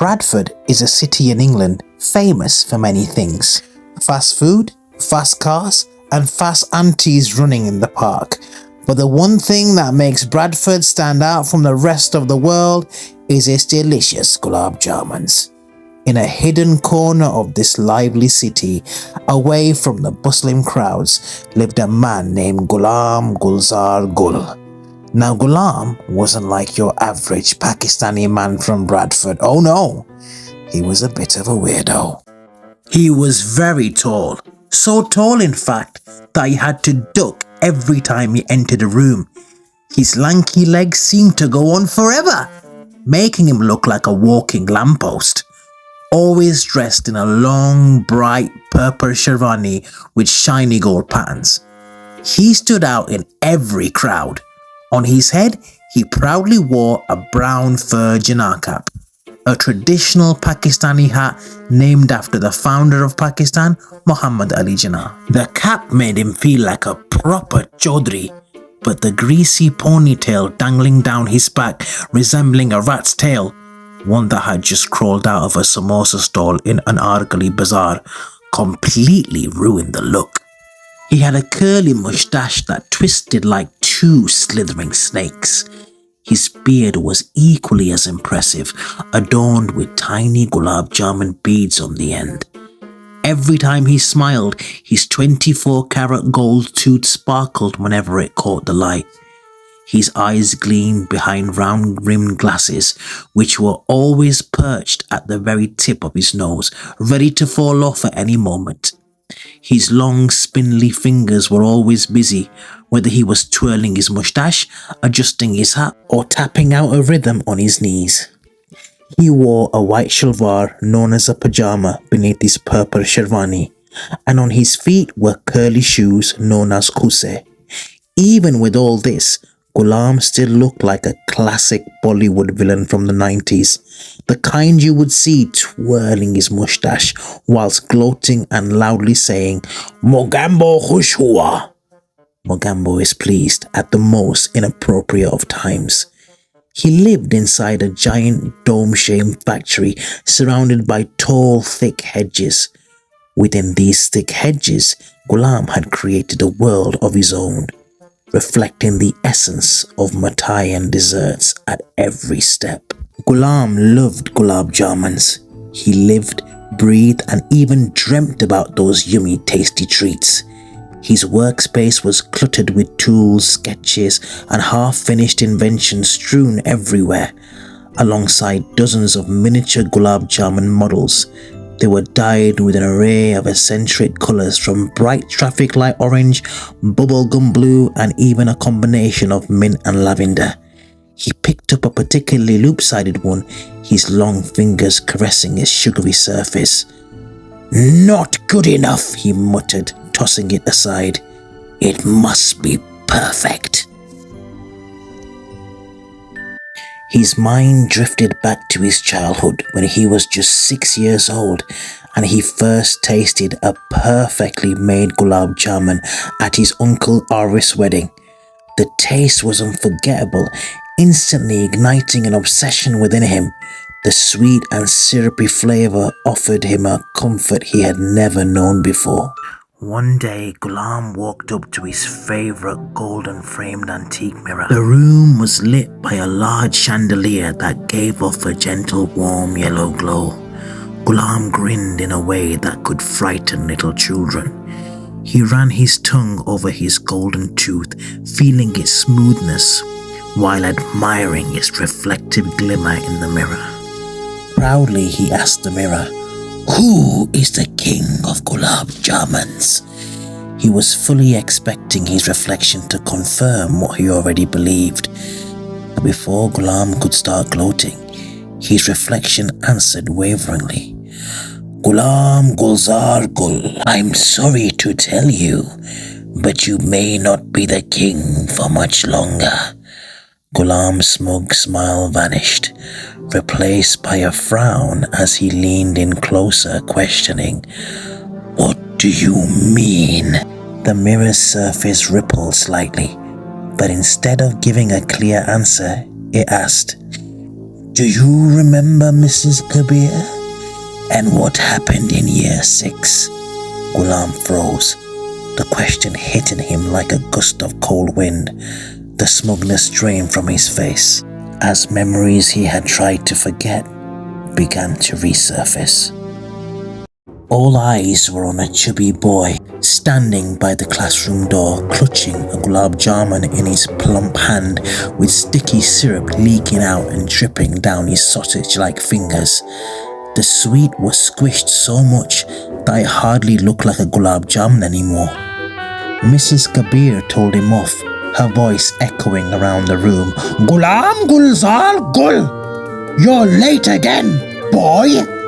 Bradford is a city in England famous for many things. Fast food, fast cars, and fast aunties running in the park. But the one thing that makes Bradford stand out from the rest of the world is its delicious gulab jamuns. In a hidden corner of this lively city, away from the bustling crowds, lived a man named Ghulam Gul. Now Ghulam wasn't like your average Pakistani man from Bradford. Oh no, he was a bit of a weirdo. He was very tall, so tall in fact that he had to duck every time he entered a room. His lanky legs seemed to go on forever, making him look like a walking lamppost. Always dressed in a long, bright purple sherwani with shiny gold patterns. He stood out in every crowd. On his head, he proudly wore a brown fur jinnah cap, a traditional Pakistani hat named after the founder of Pakistan, Muhammad Ali Jinnah. The cap made him feel like a proper chaudhry, but the greasy ponytail dangling down his back, resembling a rat's tail, one that had just crawled out of a samosa stall in an Argali bazaar, completely ruined the look. He had a curly moustache that twisted like two slithering snakes. His beard was equally as impressive, adorned with tiny gulab jamun beads on the end. Every time he smiled, his 24-karat gold tooth sparkled whenever it caught the light. His eyes gleamed behind round-rimmed glasses, which were always perched at the very tip of his nose, ready to fall off at any moment. His long, spindly fingers were always busy, whether he was twirling his moustache, adjusting his hat, or tapping out a rhythm on his knees. He wore a white shalwar known as a pajama beneath his purple sherwani, and on his feet were curly shoes known as khuse. Even with all this, Ghulam still looked like a classic Bollywood villain from the 90s, the kind you would see twirling his moustache whilst gloating and loudly saying, "Mogambo khush hua." Mogambo is pleased at the most inappropriate of times. He lived inside a giant dome-shaped factory surrounded by tall, thick hedges. Within these thick hedges, Ghulam had created a world of his own, reflecting the essence of mitai and desserts at every step. Ghulam loved gulab jamuns. He lived, breathed, and even dreamt about those yummy, tasty treats. His workspace was cluttered with tools, sketches, and half-finished inventions strewn everywhere, alongside dozens of miniature gulab jamun models. They were dyed with an array of eccentric colours from bright traffic light orange, bubblegum blue, and even a combination of mint and lavender. He picked up a particularly loop-sided one, his long fingers caressing its sugary surface. "Not good enough," he muttered, tossing it aside. "It must be perfect." His mind drifted back to his childhood when he was just 6 years old and he first tasted a perfectly made gulab jamun at his Uncle Arif's wedding. The taste was unforgettable, instantly igniting an obsession within him. The sweet and syrupy flavour offered him a comfort he had never known before. One day, Ghulam walked up to his favourite golden-framed antique mirror. The room was lit by a large chandelier that gave off a gentle, warm yellow glow. Ghulam grinned in a way that could frighten little children. He ran his tongue over his golden tooth, feeling its smoothness, while admiring its reflective glimmer in the mirror. Proudly, he asked the mirror, "Who is the king of gulab jamuns?" He was fully expecting his reflection to confirm what he already believed. But before Ghulam could start gloating, his reflection answered waveringly, "Ghulam Gulzar Gul, I'm sorry to tell you, but you may not be the king for much longer." Ghulam's smug smile vanished, replaced by a frown as he leaned in closer, questioning, "What do you mean?" The mirror's surface rippled slightly, but instead of giving a clear answer, it asked, Do you remember Mrs. Kabir? And what happened in year 6? Ghulam froze, the question hitting him like a gust of cold wind. The smugness drained from his face as memories he had tried to forget began to resurface. All eyes were on a chubby boy standing by the classroom door, clutching a Gulab Jamun in his plump hand with sticky syrup leaking out and dripping down his sausage-like fingers. The sweet was squished so much that it hardly looked like a Gulab Jamun anymore. Mrs. Kabir told him off, her voice echoing around the room. "Ghulam Gulzar Gul! You're late again, boy!"